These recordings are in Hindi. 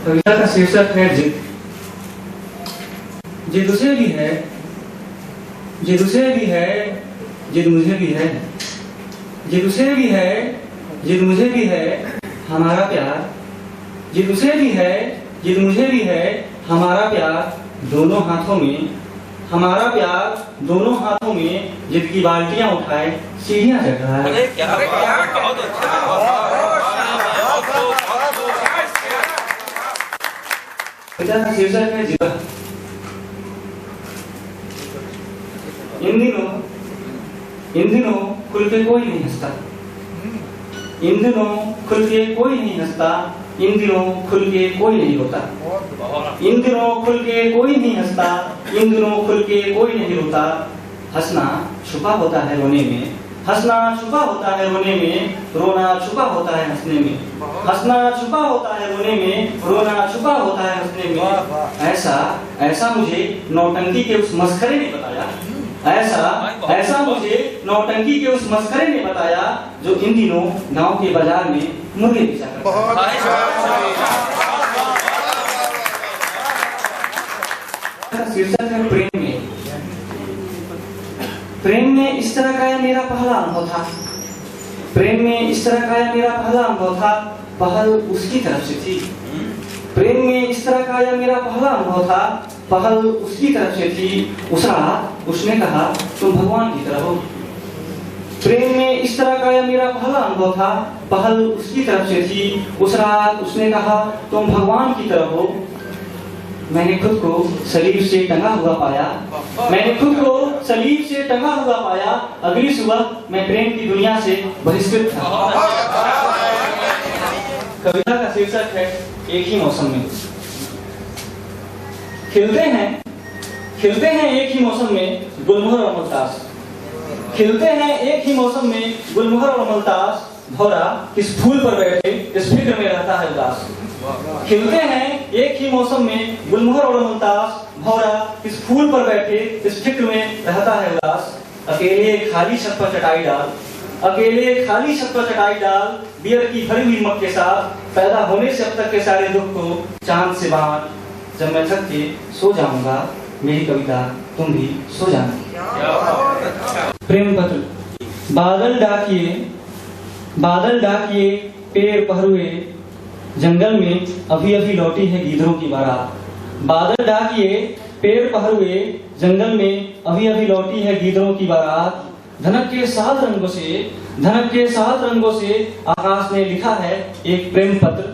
कविता का शीर्षक है जिद। जिद उसे भी है, जिद उसे भी है, जिद मुझे भी है, जिद उसे भी है, जिद मुझे भी है, हमारा प्यार। जिद उसे भी है, जिद मुझे भी है, हमारा प्यार दोनों हाथों में, हमारा प्यार दोनों हाथों में, जिद की बाल्टियां उठाए सीढ़ियां चढ़ रहा है। कविता का शीर्षक है जिद। इन दिनों खुल के कोई नहीं हंसता, इन दिनों खुल के कोई नहीं हंसता, इन दिनों खुल के कोई नहीं रोता, इन दिनों खुल के कोई नहीं हंसता, इन दिनों खुल के कोई नहीं रोता। हंसना छुपा होता है रोने में, हंसना छुपा होता है रोने में, रोना छुपा होता है हंसने में, हंसना छुपा होता है रोने में, रोना छुपा होता है हंसने में। ऐसा ऐसा मुझे नौटंकी के उस मस्खरे ने बताया, ऐसा मुझे नौटंकी के उस मस्खरे ने बताया, जो इन दिनों गांव के बाजार में मुर्गे बेचा करता है। शीर्षक है प्रेम में। प्रेम में इस तरह का यह मेरा पहला अनुभव था, प्रेम में इस तरह का यह मेरा पहला अनुभव था, पहल उसकी तरफ से थी। प्रेम में इस तरह का यह मेरा पहला अनुभव था, पहल उसकी तरफ से थी। उस रात उसने कहा तुम भगवान की तरह हो। प्रेम में इस तरह का यह मेरा पहला अनुभव था, पहल उसकी तरफ से थी। उस रात उसने कहा तुम भगवान की तरह हो। मैंने खुद को सलीब से टंगा हुआ पाया, मैंने खुद को सलीब से टंगा हुआ पाया। अगली सुबह मैं प्रेम की दुनिया से बहिष्कृत था। कविता का शीर्षक है एक ही मौसम में। खिलते हैं एक ही मौसम में गुलमोहर और मुल्तास, खिलते हैं एक ही मौसम में गुलमोहर और मुल्तास। भौरा किस फूल पर बैठे इस फिक्र में रहता है उदास। खिलते हैं एक ही मौसम में गुलमोहर और मुल्तास, भौरा किस फूल पर बैठे इस फिक्र में रहता है उदास। अकेले खाली छत पर चटाई डाल, अकेले खाली छत पर चटाई डाल, बियर की भरी हुई मग के साथ, पैदा होने से अब तक के सारे दुख को चांद से बांट। जब मैं थक के सो जाऊंगा मेरी कविता तुम भी सो जाना। प्रेम पत्र। बादल डाकिए पेड़ पहरुए, जंगल में अभी अभी लौटी है गीदड़ों की बारात। बादल डाकिए पेड़ पहरुए, जंगल में अभी अभी लौटी है गीदड़ों की बारात। धनक के सात रंगों से आकाश ने लिखा है एक प्रेम पत्र।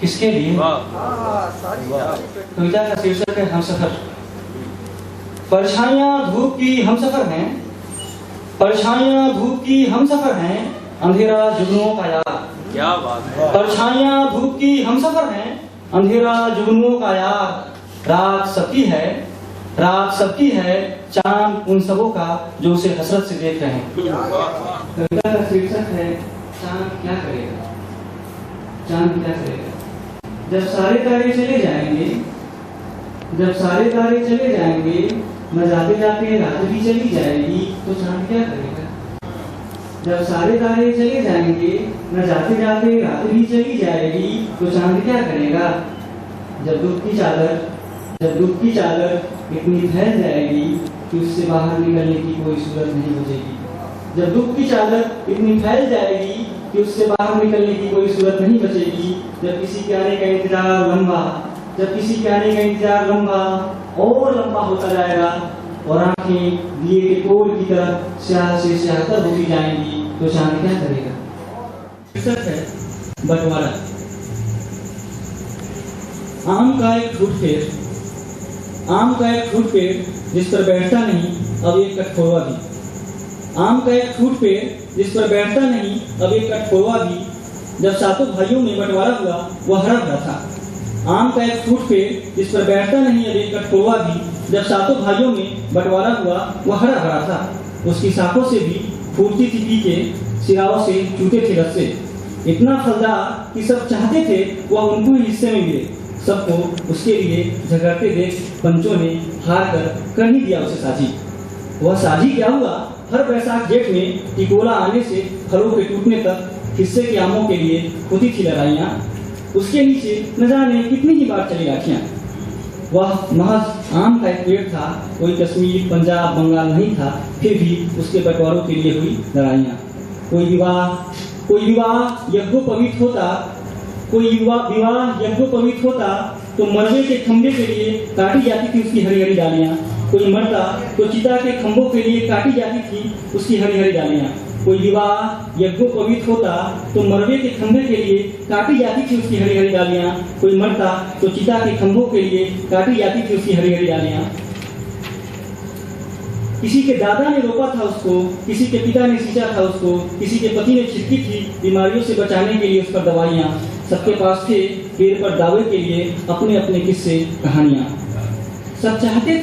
किसके लिए? कविता का शीर्षक है हमसफर। परछाइयां धूप की हमसफर हैं, परछाइयां धूप की हमसफर हैं, अंधेरा जुगनुओं का यार। क्या बात है। परछाइयां धूप की हमसफर हैं, अंधेरा जुगनुओं का यार। रात सबकी है, चांद उन सबों का जो उसे हसरत से देख रहे हैं। कविता का शीर्षक है चांद क्या करेगा, चांद क्या करेगा। जब सारे तारे चले जाएंगे, जब सारे तारे चले जाएंगे, न जाते जाते रात भी चली जाएगी, तो चांद क्या करेगा। जब सारे तारे चले जाएंगे, न जाते जाते रात भी चली जाएगी, तो चांद क्या करेगा। जब दुख की चादर इतनी फैल जाएगी कि उससे बाहर निकलने की कोई सूरत नहीं बचेगी। जब दुख की चादर इतनी फैल जाएगी कि उससे बाहर निकलने की कोई सूरत नहीं बचेगी। जब किसी के आने का इंतजार लंबा, जब किसी के आने का इंतजार लंबा और लंबा होता जाएगा और आंखें दिए के कोल की तरफ स्याह से स्याहतर होती जाएंगी, तो चांद क्या करेगा। शीर्षक है बंटवारा। आम का एक फूट पेड़ जिस पर बैठता नहीं अब एक कठफोड़वा भी। आम का एक फूट पेड़ जिस पर बैठता नहीं अब एक कठफोड़वा भी। जब सातों भाइयों में बंटवारा हुआ वह हरा भरा था। आम का एक फूट पेड़ जिस पर बैठता नहीं अब एक कठफोड़वा भी। जब सातों भाइयों में बंटवारा हुआ वह हरा भरा था। उसकी शाखों से भी फूटती थी पीके, सिराओं से चूटे थे रस्से। इतना फलदार कि सब चाहते थे वह उनको ही हिस्से में मिले। सबको उसके लिए झगड़ते देख पंचों ने हार कर ही दिया उसे साझी। वह साझी क्या हुआ, हर बैसाख जेठ में टिकोला आने से फलों के टूटने तक हिस्से के आमों के लिए होती थी लड़ाइयाँ। उसके नीचे न जाने कितनी ही बार चली लाठियां। वह महज आम का एक पेड़ था, कोई कश्मीर, पंजाब, बंगाल नहीं था। फिर भी उसके बंटवारों के लिए हुई लड़ाइयाँ। कोई विवाह यज्ञोपवीत होता, तो मरवे के खंभे के लिए काटी जाती थी उसकी हरी हरी डालियाँ। कोई मरता तो चिता के खंभों के लिए काटी जाती थी उसकी हरी हरी डालियाँ। कोई विवाह यज्ञोपवीत होता तो मरवे के खंभे के लिए काटी जाती थी उसकी हरी हरी डालियाँ। कोई मरता तो चिता के खंभों के लिए काटी जाती थी उसकी हरी हरी डालियाँ। किसी के दादा ने रोपा था उसको, किसी के पिता ने सींचा था उसको, किसी के पति ने छिड़की थी बीमारियों से बचाने के लिए उस पर दवाइयाँ। सबके पास थे पेड़ पर दावे के लिए अपने अपने किस्से कहानियाँ। सब चाहते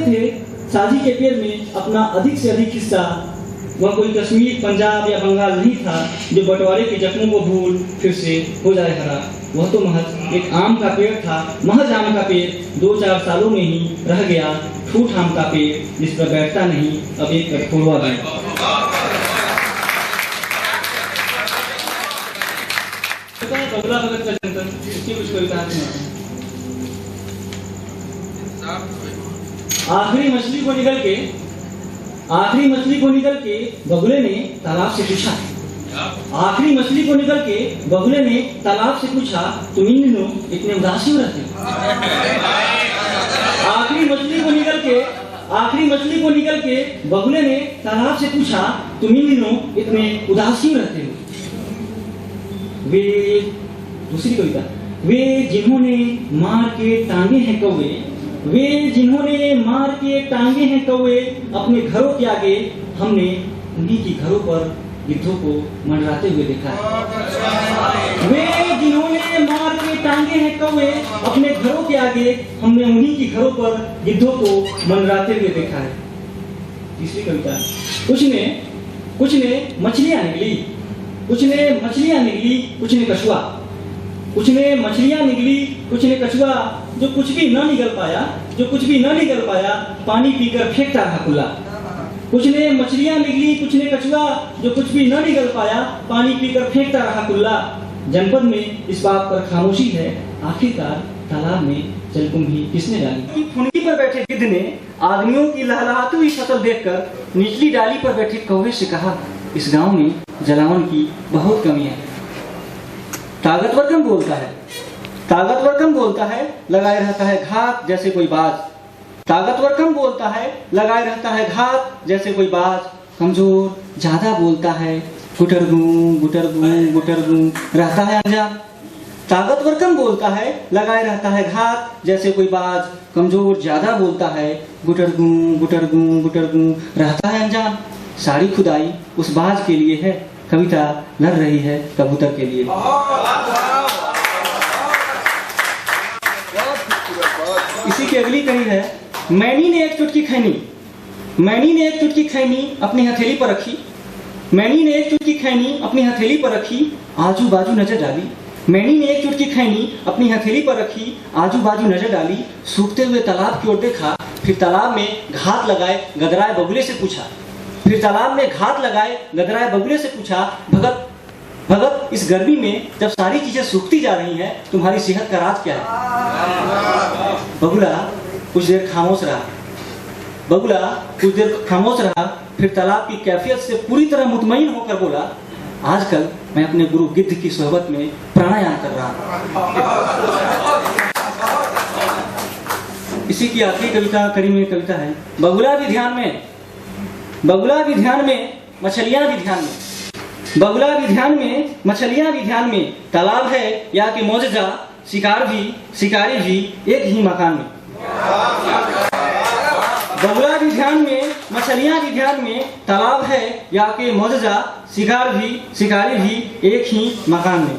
थे साजी के पेड़ में अपना अधिक से अधिक हिस्सा। वह कोई कश्मीर, पंजाब या बंगाल नहीं था जो बंटवारे के जख्मों को भूल फिर से हो जाए हरा। वह तो महज एक आम का पेड़ था, महज आम का पेड़। 2-4 सालों में ही रह गया ठूठ आम का पेड़ जिस पर बैठता नहीं अब एक कठोरवा गया। बगुला भगत का जंतर, इसकी कुछ कविता सुनाते हैं। आखिरी मछली को निकल के बगुले ने तालाब से पूछा। आखिरी मछली को निकल के बगुले ने तालाब से पूछा, तुम इन दिनों इतने उदास क्यों रहते हो? आखिरी मछली को निकल के बगुले ने तालाब से पूछा, तुम इन दिनों इतने उदास क्यों रहते हो? दूसरी कविता। वे जिन्होंने मार के टांगे हैं कौवे, अपने घरों के आगे हमने उन्हीं की घरों पर गिद्धों को मंडराते हुए देखा है। वे जिन्होंने मार के टांगे हैं कौवे, अपने घरों के आगे हमने उन्हीं की घरों पर गिद्धों को मंडराते हुए देखा है। तीसरी कविता। कुछ ने मछलियां निकली, कुछ ने कछुआ। कुछ ने मछलियां निकली, कुछ ने कछुआ। जो कुछ भी न निकल पाया पानी पीकर फेंकता रहा खुला। कुछ ने मछलियां निकली, कुछ ने कछुआ। जो कुछ भी न निकल पाया पानी पीकर फेंकता रहा खुला। जनपद में इस बात पर खामोशी है, आखिरकार तालाब में जलकुंभी किसने डाली? फुनगी पर बैठे गिद्ध ने आदमियों की लहलहाती हुई फसल देखकर निचली डाली पर बैठे कौवे से कहा, इस गांव में जलावन की बहुत कमी है। ताकतवर कम बोलता है, लगाए रहता है घात जैसे कोई बाज। ताकतवर कम बोलता है, लगाए रहता है घात जैसे कोई बाज। कमजोर ज्यादा बोलता है, गुटरगू रहता है अनजान। ताकतवर कम बोलता है, लगाए रहता है घात जैसे कोई बाज। कमजोर ज्यादा बोलता है, गुटरगू रहता है अनजान। सारी खुदाई उस बाज के लिए है, कविता लड़ रही है कबूतर के लिए। इसी की अगली कड़ी है। मैनी ने एक चुटकी खैनी अपनी हथेली पर रखी, आजू बाजू नजर डाली। मैनी ने एक चुटकी खैनी अपनी हथेली पर रखी, आजू बाजू नजर डाली। सूखते हुए तालाब की ओर देखा, फिर तालाब में घात लगाए गदराए बगुले से पूछा, भगत इस गर्मी में जब सारी चीजें सूखती जा रही हैं, तुम्हारी सेहत का राज क्या है? बगुला कुछ देर खामोश रहा, फिर तालाब की कैफियत से पूरी तरह मुतमईन होकर बोला, आजकल मैं अपने गुरु गिद्ध की सोहबत में प्राणायाम कर रहा हूँ। इसी की आखिरी कविता कड़ी में कविता है। बगुला भी ध्यान में, मछलियां भी ध्यान में। तालाब है या कि मौजजा, शिकारी भी एक ही मकान में। बगुला भी ध्यान में, मछलियां भी ध्यान में। तालाब है या कि मौजजा, शिकारी भी एक ही मकान में।